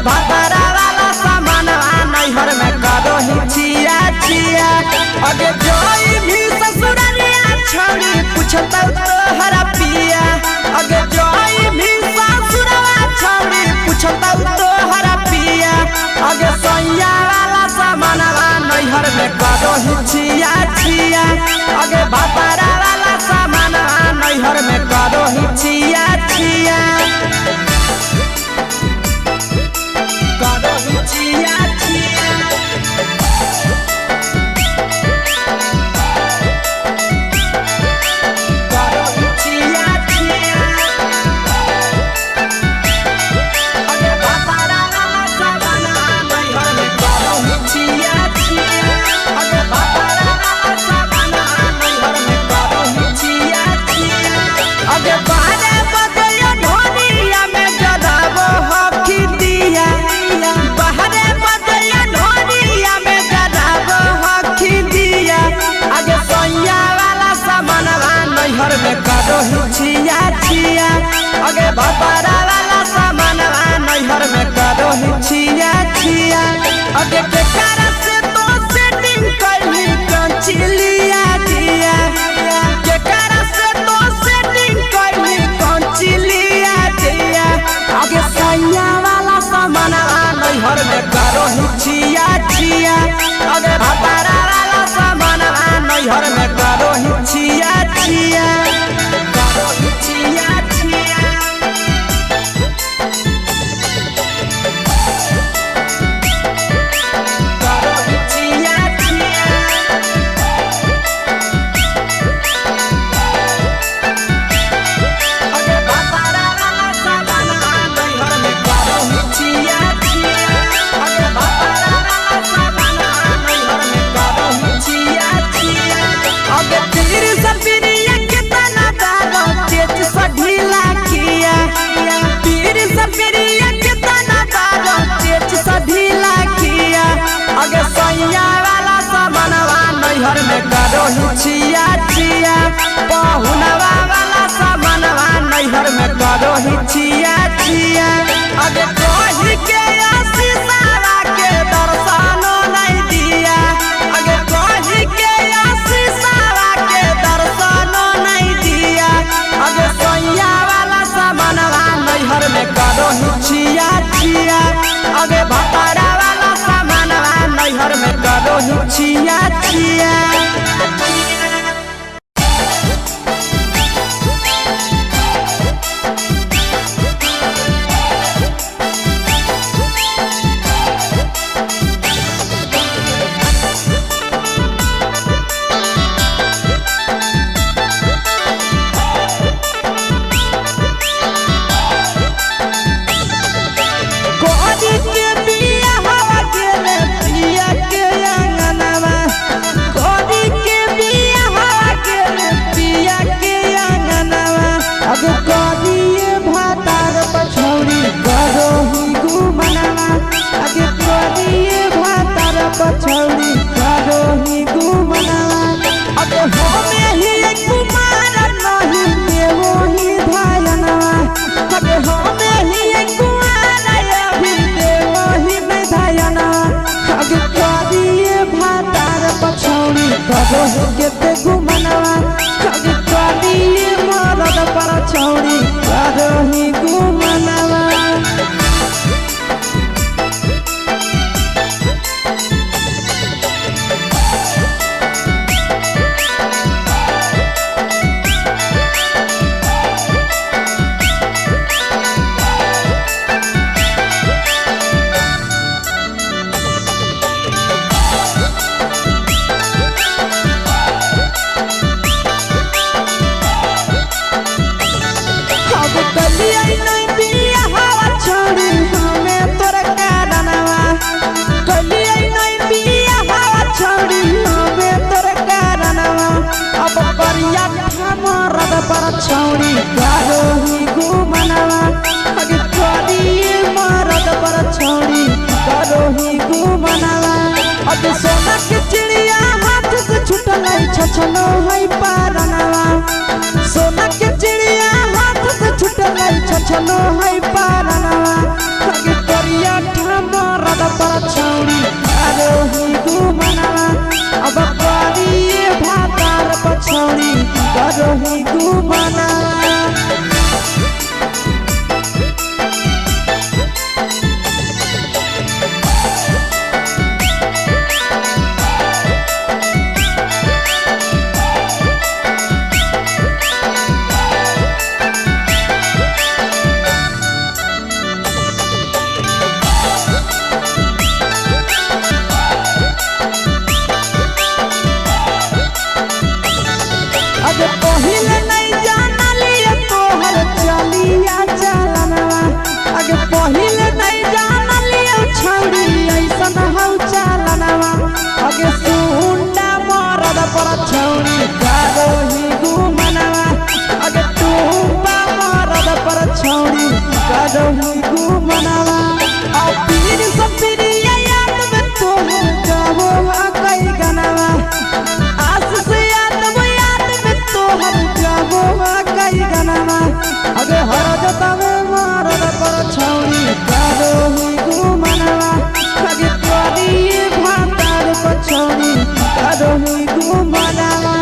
भातारा वाला सामान नैहर में करो ही छिया छिया। अगे जोई भी ससुरालिया छोड़ी पूछता तोहरा पिया। अगे जोई भी ससुरवा छोड़ी पूछता तोहरा पिया। अगे सैया वाला सामान नैहर में करो ही छिया छिया। अगे भातारा वाला सामान नैहर में करो ही छिया छिया। करो ही छिया छिया। करो ही छिया छिया। अगे भातारा वाला सामान नैहर में करो ही छिया छिया। अगे भातारा वाला सामान नैहर में करो ही छिया छिया। अगे बारे बदलिया ढोलिया में जलावो हकी दिया। बाहरे बदलिया ढोलिया में जलावो हकी दिया। अगे सैया वाला सामान नैहर में करो ही छिया छिया। अगे भातारा वाला सामान नैहर में करो ही छिया छिया। अगे केकरा से तो सेटिंग कइली कंचिलिया दिया। केकरा से तो सेटिंग कइली कंचिलिया दिया। अगे सैया वाला सामान नैहर में करो ही छिया छिया। अगे भातारा वाला सामान नैहर में करो ही छिया छिया। करो ही छिया छिया। करो ही छिया छिया। अगे भातारा वाला सामान नैहर में करो ही छिया छिया। अगे भातारा वाला सामान नैहर में करो ही छिया छिया। अगे तीर सपिरिया कितना दारो चेच सढीला किया। तीर सपिरिया कितना दारो चेच सढीला किया। अगे सैया वाला सामान नैहर में करो ही छिया छिया। पहुनवा वाला सामान नैहर में करो ही छिया छिया। अगे कही के आशीषवा के दर्शनो नहीं दिया। अगे कही के आशीषवा के दर्शनो नहीं दिया। अगे सैया वाला सामान नैहर में करो ही छिया छिया। अगे भातारा वाला सामान नैहर में करो ही छिया छिया। कोरी के बिया हवा गेले पिया के अंगनवा। कोरी के बिया हवा गेले पिया के अंगनवा। अगे कोरिए भातार पछौरी करो ही गुमनवा। अगे कोरिए भातार पछौरी करो ही गुमनवा। अगे होमे ही कुमार नहीं देवो ही धायनवा। अगे होमे ही कुमार अभी देवो ही धायनवा। अगे कोरिए भातार पछौरी करो ही केते गुमनवा। अगे कोरिए मरद पर छौरी करो ही गुमनवा। अब कलिया नहीं बिया हवा छोड़ी हमें तोरा कारणवा। कलिया नहीं बिया हवा छोड़ी हमें तोरा कारणवा। अब करिया मरद पर छौरी करो ही गुमनवा। अगे कोरिए मरद पर छौरी करो ही गुमनवा। अगे सोना के चिड़िया हाथ से छूटल छछनो है पारनवा। सोना के चिड़िया हाथ से छूटल छछनो है पारनवा। अगे करिया करो ही घुमनवा अब करिए भातार पछौड़ी करो ही घुमनवा पहिले नहीं जानलिए तोहर चलिया चलनवा अगे पहिले नहीं जानलिए छौड़ी ऐसन हौ चलनवा अगे सुंडा मरद पर छौड़ी करो ही घुमनवा अगे टूपा मरद पर छौड़ी करो ही घुमनवा और पीर सब पीरिया याद में तोहर गावो कई गनवा आस से कई गनवा अगे हर जतवे मरद पर छौड़ी करो ही घुमनवा अगे करिए भातार पर छौड़ी करो ही घुमनवा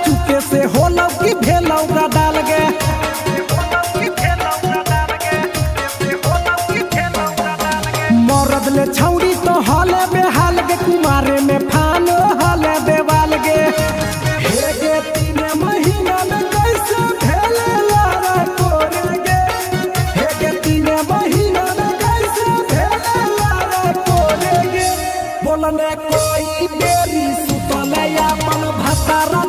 चुके से होलौ की भेलौ का डाल गे मरद ले छौड़ी तो हले बेहाल गे कुमारे में फान हले देवाल गे हे गे 3 महीना में कैसे भेले लारा कोरे गे हे गे 3 महीना में कैसे भेले लारा कोरे गे बोलने कोई बेरी सुतले अपन भतारा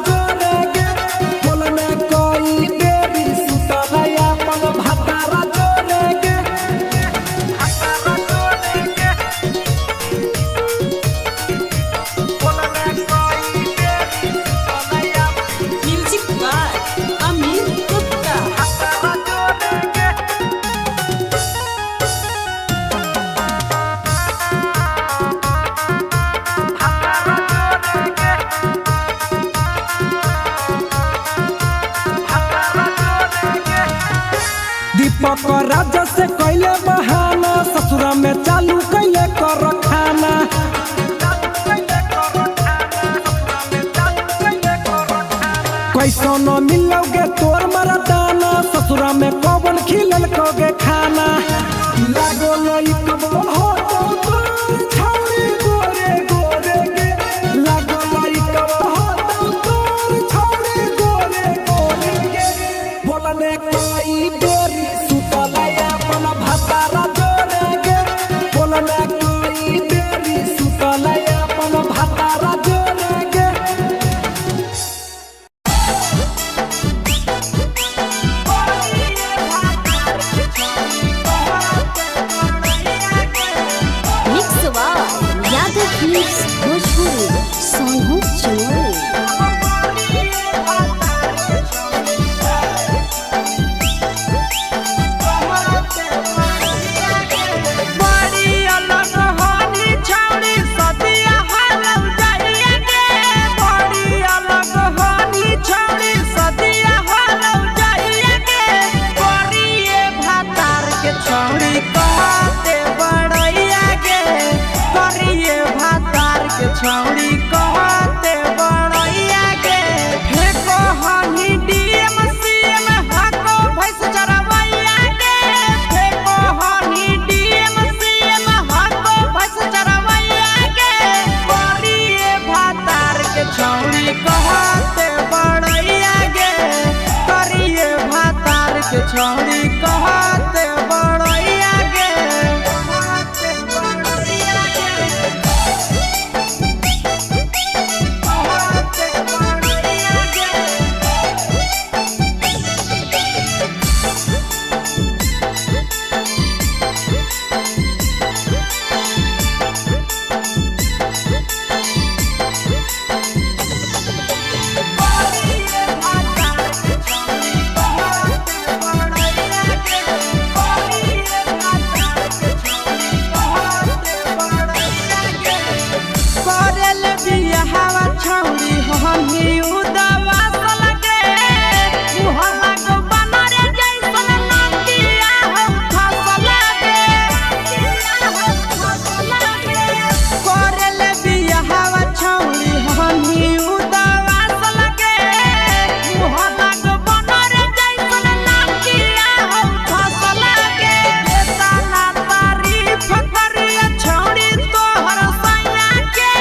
दीपक राजा से कैले बहाना ससुरा में चालू कैले कर खाना कैसो न मिलोगे तोर मरदाना ससुरा में कौन खिलल कोगे खाना लागो लई कब हो तो छौरी गोरे गोरे गे लागो लई कब हो तो छौरी गोरे गोरे गे बोलने कोई बेरी सुतलया अपन भतारा जोरे गे बोलने कोई बेरी सुतलया अपन भतारा जोरे गे हनी उदास लगे मुहला को बनरे जैसन नंदिया हो फसल लगे करले बियाहवा छौड़ी हनी उदास लगे मुहला को बनरे जैसन नंदिया हो फसल लगे केतना तारीफ करिया छौड़ी तोहर सैया के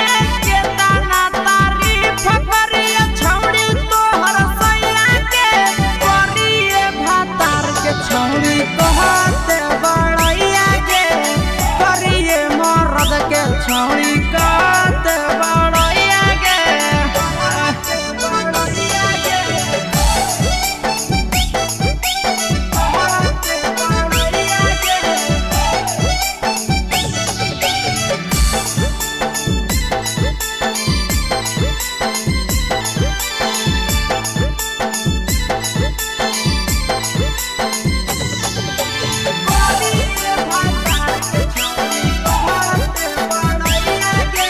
केतना तारीफ करिया छौड़ी तोहर सैया के करिए भातार के छौड़ी कहते बड़ैया के करिए मर्द के छौड़ी कहते बड़ैया के बड़ैया के कहते बड़ैया के करिए भातार के छौड़ी कहते बड़ैया के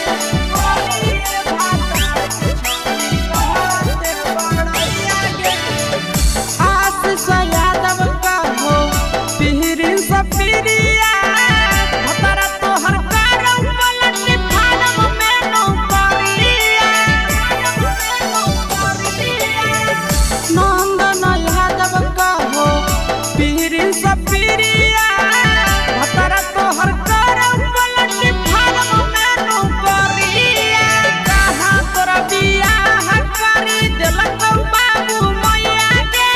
करिए भातार के छौड़ी कहते बड़ैया के आशीष यादव का हो पिहरी सपिरिया भतरा तोहर कारौ पलटी फाड़म में नौकरिया नंदन यादव का हो पिहरी सपिरिया भतरा तोहर कारौ पलटी फाड़म में नौकरिया कहाँ तोरा बियाह करी देलकौ बाबू मैया के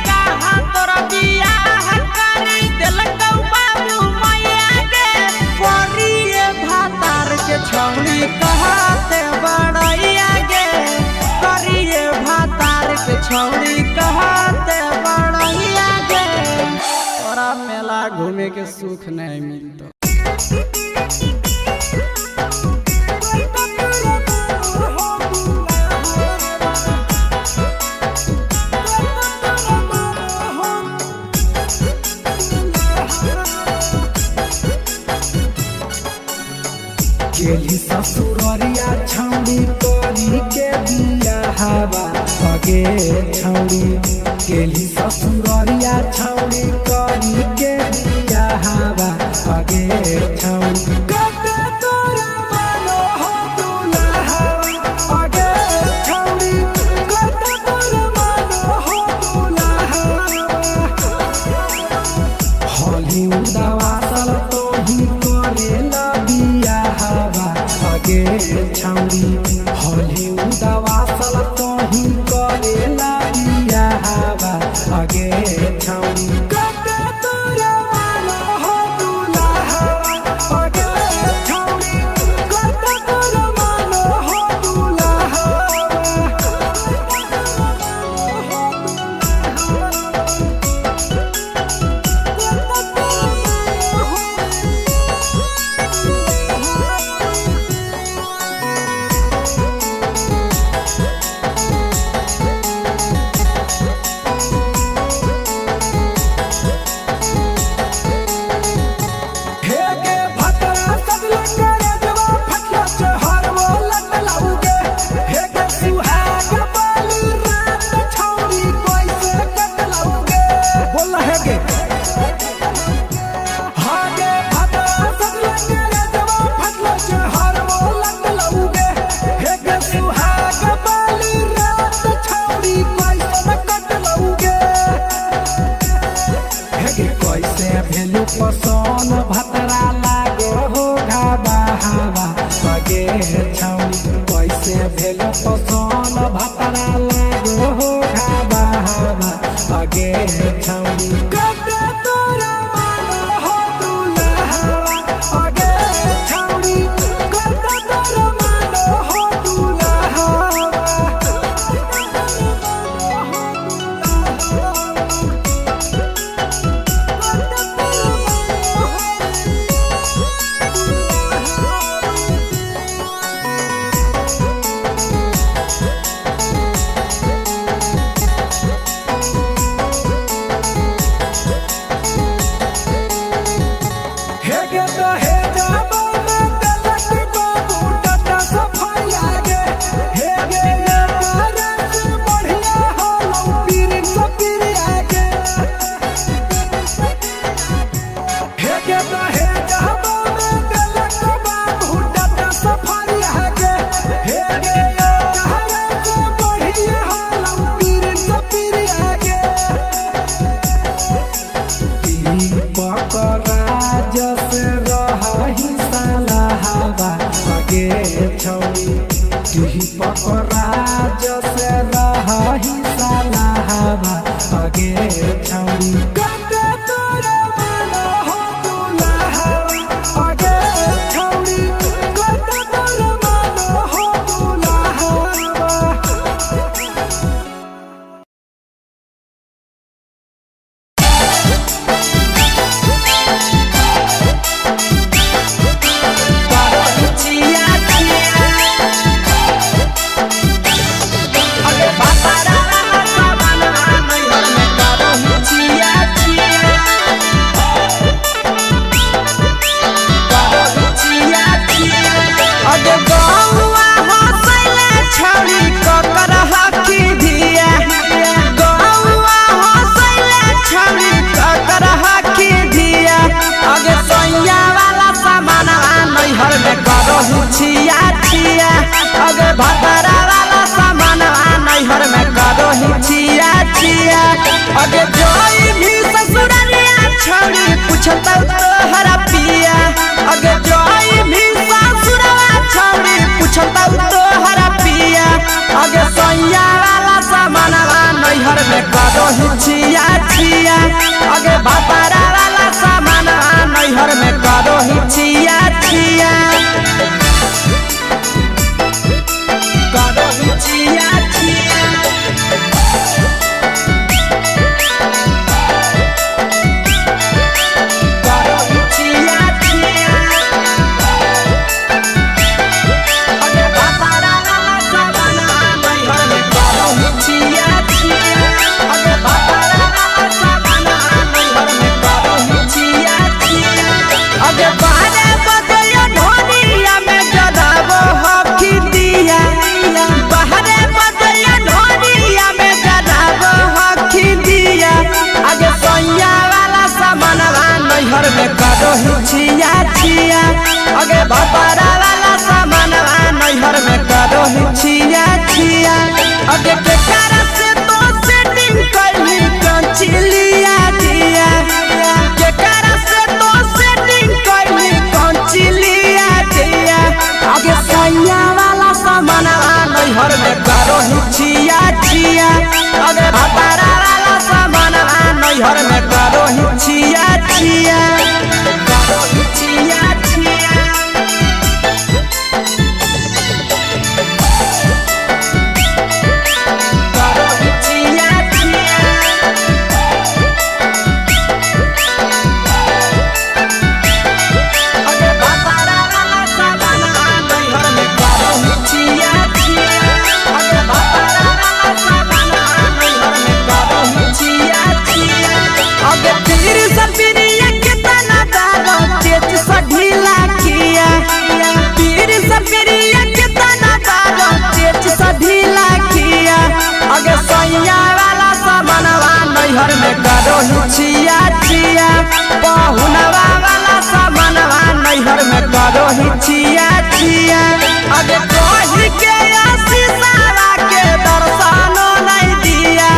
कहाँ तोरा बियाह करी देलकौ बाबू मैया के करिए भातार के छौड़ी कहते बड़ैया के करिए भातार के छौड़ी कहते बड़ैया के तोरा मेला घूमे के सुख नहीं मिलतो गेली ससुररिया छौड़ी करी के बियाहवा भगे छौड़ी गेली ससुररिया छौड़ी करी के बियाहवा भगे छौड़ी कते तोरा मानो हो दुल्हा भगे छौड़ी कते तोरा मानो हो दुल्हा हली उदावासल तो ही करेला बियाहवा भगे छौड़ी हली उदावासल तो ही करेला बियाहवा भगे छौड़ी कते तोरा मानो हो दुल्हा भगे छौड़ी कते तोरा मानो हो दुल्हा हेगे भतरा सगले करे जवा फटला चहर वो लटलाउगे हेगे सुहाग बाली रात छौड़ी कैसे कटलाउगे बोल हेगे हागे भतरा सगले करे जवा फटला चहर वो लटलाउगे हेगे सुहाग बाली रात छौड़ी कैसे कटलाउगे हेगे कैसे भेलु पसन भतरा लागो हो घाबा हवा भगे छौड़ी कैसे भेलु पसन भतरा लागो हो घाबा हवा भगे छौड़ी कते तोरा मानो हो दुल्हा भगे छौड़ी कते तोरा मानो हो दुल्हा दहे जहबा में दिलक बाबू डट सफारी आगे हे गे यो कहरे से बढ़िया हालम पीर सपीर आगे दीपक राज से रही साला हवा आगे छौड़ी दीपक राज से रही साला हवा आगे छौड़ी कते तोरा मन हो दुल्हा आगे छौड़ी कते तोरा मन हो दुल्हा अगे जोई भी ससुरालिया छौड़ी पूछता तोहरा पिया अगे जोई भी ससुरालिया छौड़ी पूछता तोहरा पिया अगे सैया वाला सामानवा नैहर में करो हिचिया छिया अगे बापारा वाला सामानवा नैहर में करो हिचिया छिया करो हिचिया छिया छिया अगे बापारा वाला सामानवा नैहर में करो छिया छिया अगे केकरा से तो सेटिंग करली कंचिलिया दिया केकरा से तो सेटिंग करली कंचिलिया दिया अगे सैया वाला सामानवा नैहर में करो छिया छिया अगे बापारा वाला सामानवा नैहर में करो छिया छिया छिया छिया करो छिया छिया अगे बापारा वाला सामानवा नैहर में करो छिया छिया अगे बापारा वाला सामानवा नैहर में करो छिया छिया अगे तीर सपिरिया कितना दारो तेज सढीला किया तीर सपिरिया कितना दारो तेज सढीला किया अगे सैया वाला सामानवा नैहर में करो छिया छिया पहुनवा वाला सामानवा नैहर में करो छिया छिया अगे कहि के आशीषवा के दर्शनो नहीं दिया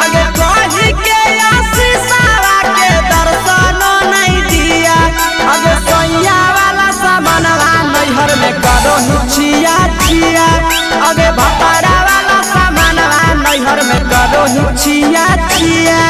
अगे कहि के आशीषवा के दर्शनो नहीं दिया अगे सैया वाला सामानवा नैहर में करो छिया छिया अगे बापारा वाला सामानवा नैहर में करो छिया छिया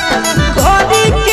के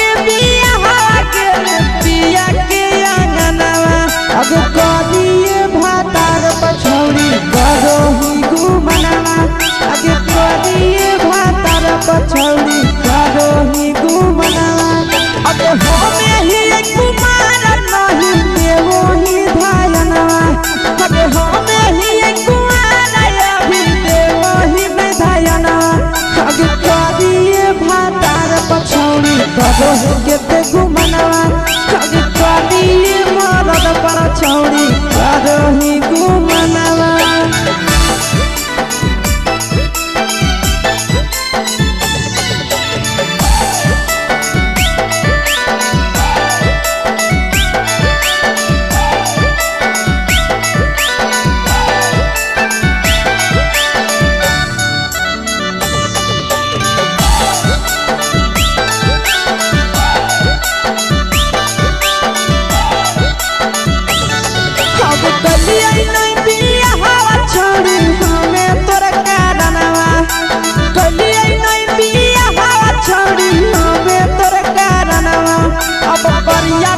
कलिया नहीं बिया हवा छोड़ी हमें तोर कारणवा कलिया नहीं बिया हवा छोड़ी हमें तोर कारणवा अब करिया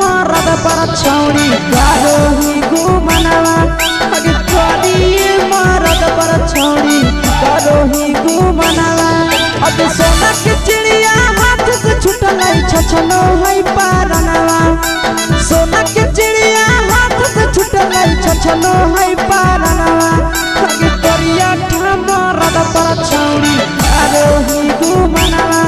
मरद पर छौड़ी करो ही घुमनवा अगे करिए मरद पर छौड़ी करो ही घुमनवा अब सोना के चिड़िया हाथ से छूटल छछनो है पारनवा सोना के चिड़िया हाथ से छूटल छछनो है पारनवा अगे करिया मरद पर छौड़ी करो ही घुमनवा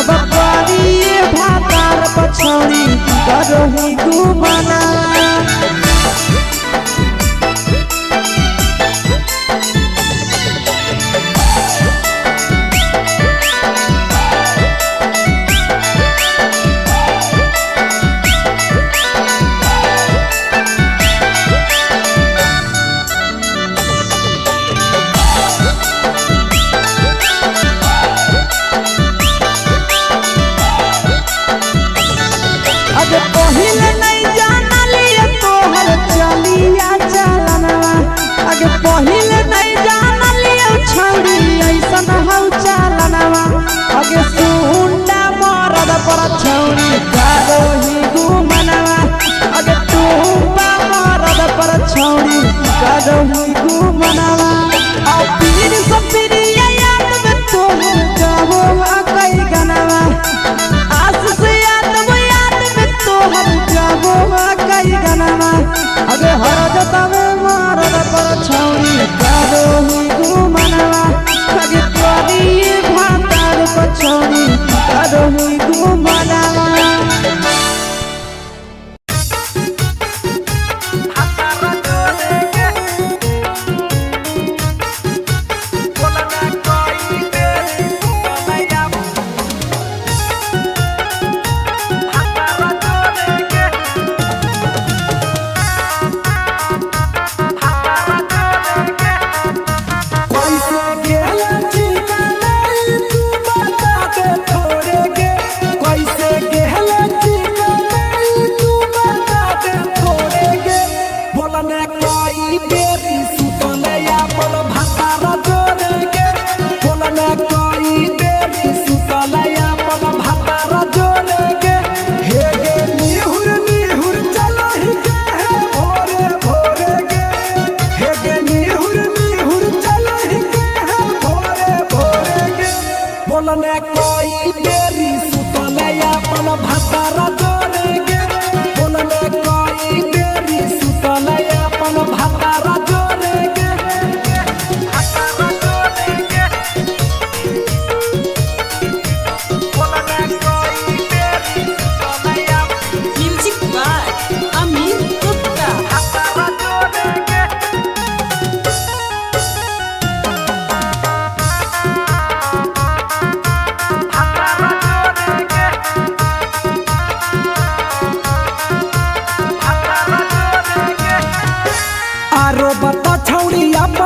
अब करिए भातार पर छौड़ी करो ही घुमनवा पहिले नहीं जाना लिया तोहर चलिया चलनवा अगे पहिले नहीं जाना लिया छौड़ी ऐसन हौ चलनवा अगे सुंडा मरद पर छौड़ी करो ही घुमनवा अगे टूपा मरद पर छौड़ी करो ही घुमनवा और पीर सब पीरिया याद में तोहर जाबो कई गनवा आस से हम जाबो कई गनवा अगे हर जतवे मरद पर छौड़ी करो ही घुमनवा अगे करिए भातार पर छौड़ी करो ही घुमनवा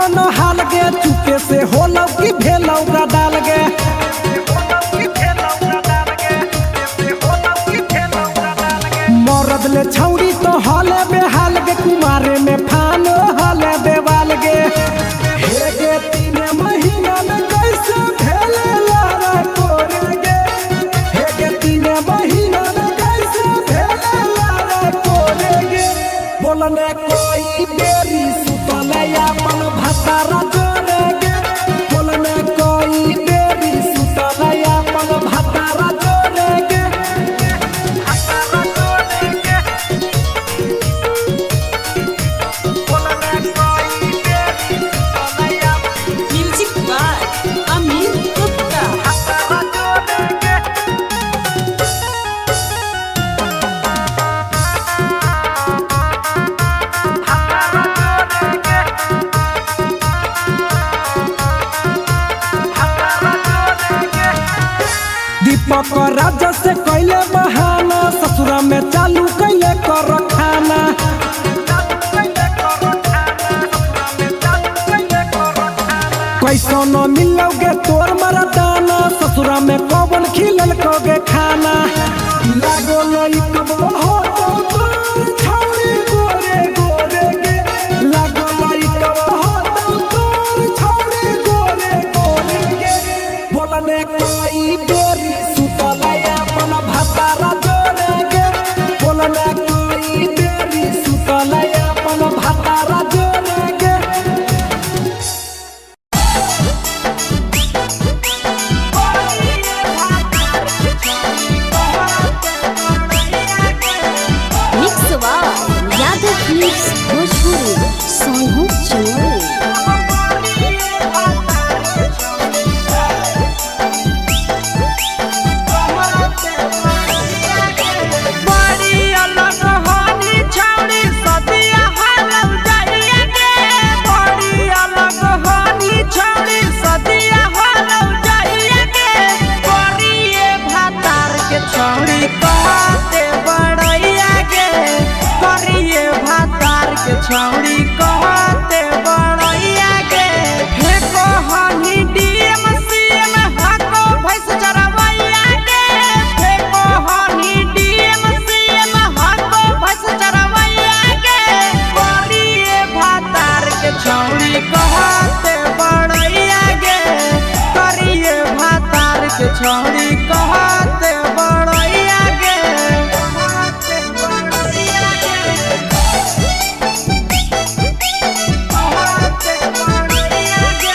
चुके से होलौ की भेलौ का डाल गे मरद ले छौड़ी तो हले बेहाल गे कुमारे में फानो हले देवाल गे हे गे 3 महीना में कैसे भेले लारा कोरे गे हे गे 3 महीना में कैसे भेले लारा कोरे गे बोलने कोई बेरी सुतले अपन भतारा राजा से कैले बहाना ससुरा में चालू कैले कर खाना कैसो न मिलोगे तोर मरदाना ससुरा में कौन खिलल कोगे खाना लागो लई कब हो तो छौड़ी गोरे गोरे फिल्म्स भोजपुरी सोनू चौहान। बड़ी अलग होनी छौड़ी सदिया हालम जाइए के। बड़ी अलग होनी छौड़ी सदिया हालम जाइए के। करिए भातार के छौड़ी कहते बड़ैया के। करिए भातार के छौड़ी कहते बड़ैया के। फेको हनी डीएम सीएम हको भैंस चरवैया के। फेको हनी डीएम सीएम हको भैंस चरवैया के। करिए भातार के छौड़ी कहते बड़ैया के। करिए भातार के छौड़ी कहते बड़ैया के। कहते बड़ैया के। कहते बड़ैया के।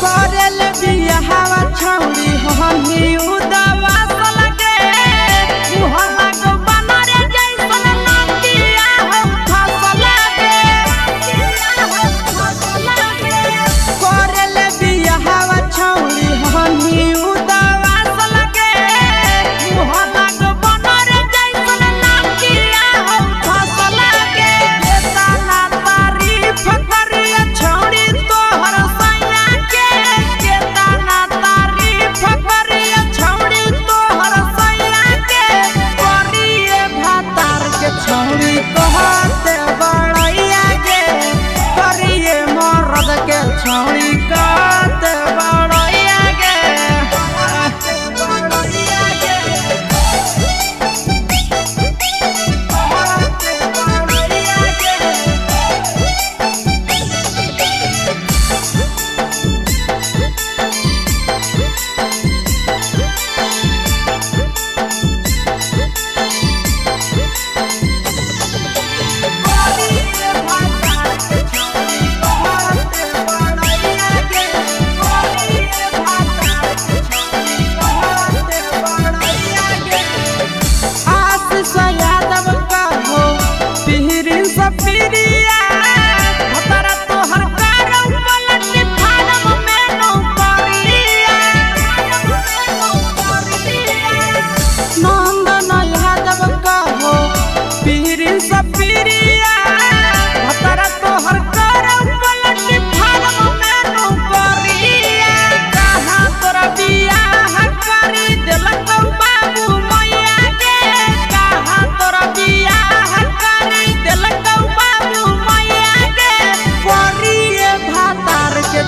करल बियाहवा छौड़ी हमी उदवा सलगे। मुहल्ला को बनरे जैसन नदिया हम फसलगे। करल बियाहवा छौड़ी हमी उदवा सलगे। मुहल्ला को बनरे जैसन नदिया हम फसलगे। केतना तारीफ करिए छौड़ी तोहर सैया के। केतना तारीफ करिए छौड़ी तोहर सैया के। करिए भातार के छौड़ी कहते बड़ैया के। करिए मर्द के छौड़ी कहते बड़ैया के। कहते बड़ैया के। कहते बड़ैया के।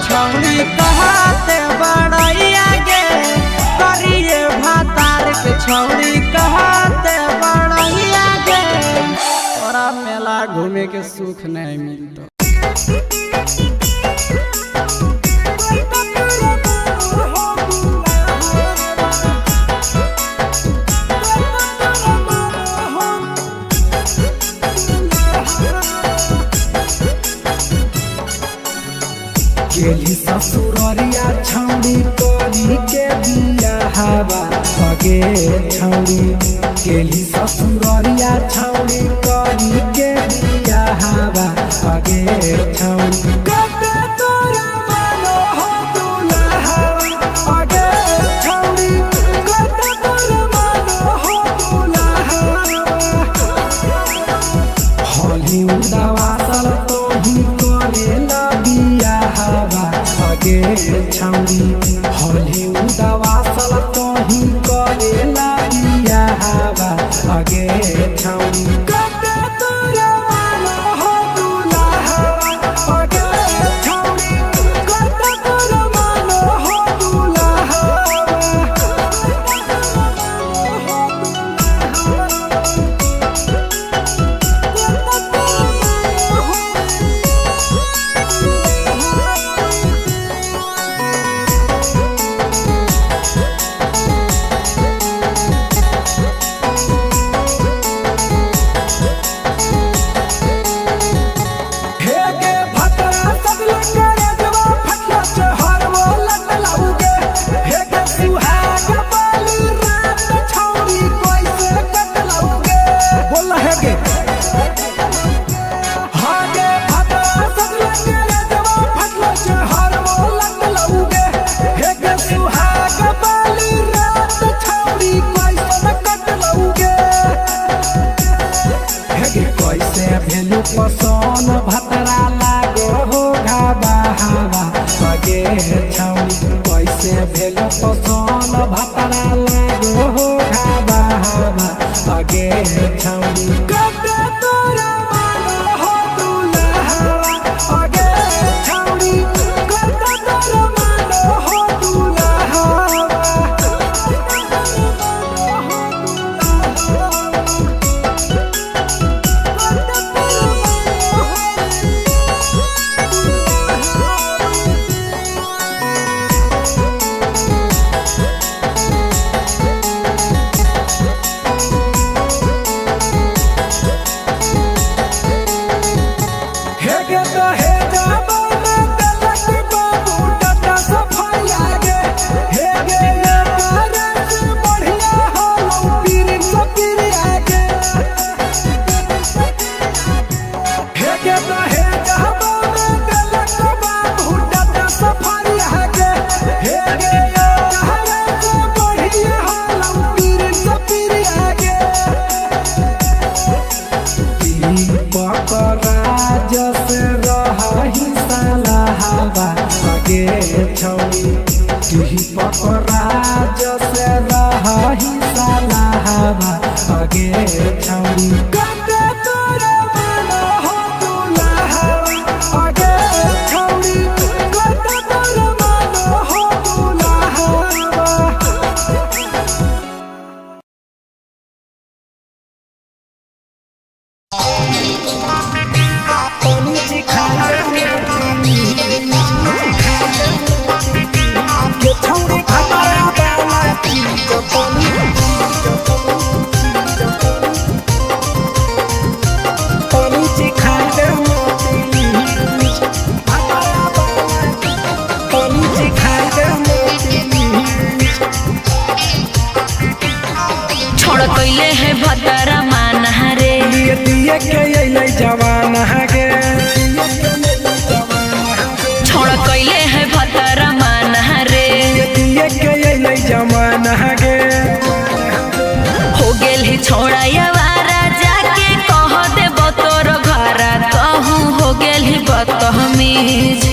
छौड़ी कहते बड़ैया के। करिए भातार के छौड़ी कहते बड़ैया के। तोरा मेला घूमे के सुख नहीं मिलता। गेली ससुररिया छौड़ी करी के बियाहवा सगे छौड़ी। गेली ससुररिया छौड़ी करी के बियाहवा सगे छौड़ी। कते तोरा मानो हो दुल्हा सगे छौड़ी। कते तोरा मानो हो दुल्हा। होली उदावा सल तो ही करेला बियाहवा सगे छौड़ी। होली उदावा सल तो ही करेला बियाहवा सगे छौड़ी। कते तोरा मानो हो दुल्हा सगे छौड़ी। कते तोरा मानो हो दुल्हा। आगे छौड़ी कैसे भेल पसंद भतरा लागो हो खाबा हवा आगे छौड़ी कटे तोरा मानो हो दुल्हा आगे छौड़ी कटे तोरा मानो हो दुल्हा पकड़ा जैसे रही साला हवा आगे छौड़ी कटे तोरा मानो हो दुल्हा आगे छौड़ी कटे तोरा मानो हो दुल्हा कैले है भतरा मान रे दिए के अइलै जवान गे छोड़ कैले है भतरा मान रे दिए के अइलै जवान गे हो गेल ही छोड़ायावारा जाके कह देब तोर घरा कहूँ हो गेल ही बदतमीज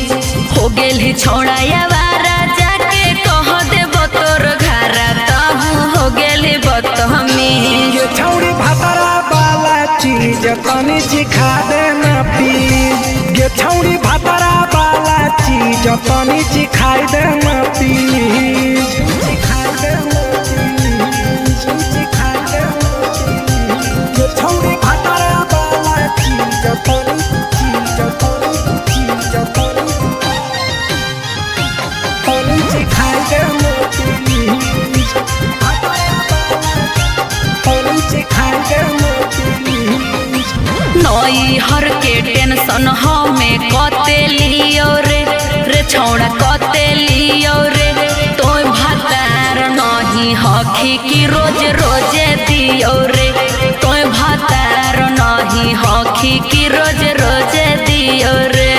हो गेल ही छोड़ायावारा जाके कह देब तोर घरा कहूँ हो गेल ही बदतमीज छौड़ी भतरा वाला चीज तनी सिखा दे ना प्लीज गे छौड़ी भतरा वाला चीज तनी सिखाई दे ना प्लीज सिखाई दे ना प्लीज सिखाई दे ना प्लीज गे छौड़ी भतरा वाला चीज तनी सिखाई दे ना प्लीज नई हर के टेंशन हमें कते लियो रे छौड़ा कते लियो रे तोय भतार नहीं हखी की रोज रोजे दियो रे तोय भतार नहीं हखी की रोज रोजे दियो रे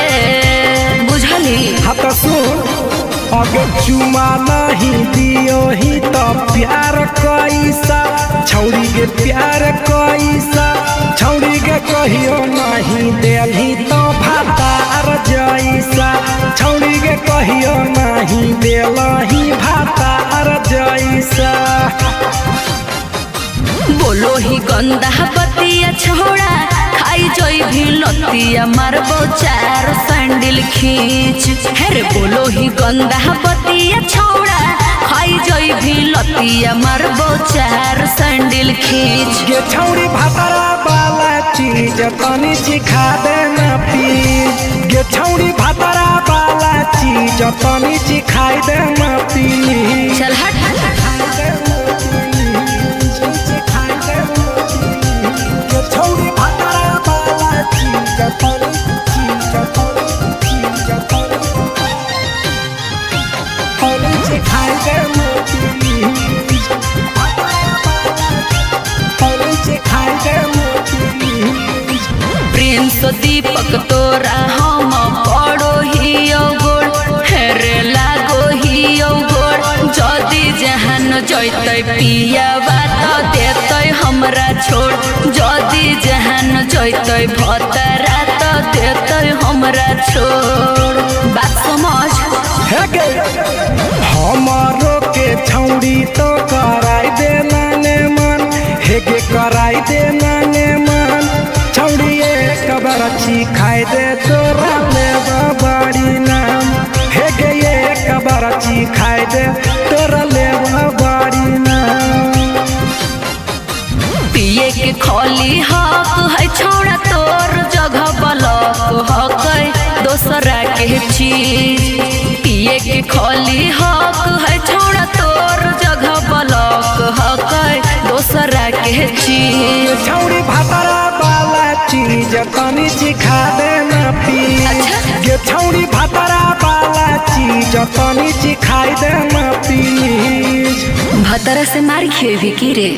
बुझली हाथ सुन अगर चुमा नहीं दियो ही तो प्यार कैसा छौड़ी के प्यार कैसा छौड़ी के कहियो नहीं देली तो भातार जैसा छौड़ी के कहियो नहीं देलही भातार जैसा बोलो ही गंदा बतिया छोड़ा खाई जोई भी लतिया मारबो चार सैंडल खींच हेरे बोलो ही गंदा बतिया छोड़ा खाई जोई भी लतिया मारबो चार सैंडल खींच गे छौड़ी भतरा वाला चीज तनी सिखा दे ना प्लीज गे छौड़ी भतरा वाला चीज तनी सिखाई दे ना प्लीज चल हट छौड़ी भतरा वाला चीज तनी सिखाई दे ना प्लीज सिखाई दे ना प्लीज प्रिंस दीपक तोरा हम पड़ो ही गोड़ हेरे लागो ही गोड़ जदी जहान जैते पिया बात देते हमरा छोड़ जदी जहान जैते भतरा तो देते हमरा छोड़ बात समझ है गे हमारो के छौड़ी तो कराई दे नाने मन हे गे कराई दे नाने मन छौड़ी एक बरछी खाई दे तोरा लेबा बड़ी नाम हे गे एक बरछी खाई दे तोरा लेबा बड़ी नाम पिए के खोली हक है छौड़ा तोर जगह बलक हक दोसरा के चीज पिए के खोली हक है छौड़ा तोर जगह बलक हक दोसरा के चीज छौड़ी भातरा वाला चीज तनी चिखा दे ना पी गे छौड़ी भातरा वाला चीज तनी चिखाई दे ना पी भतरा से मार खेबी की रे।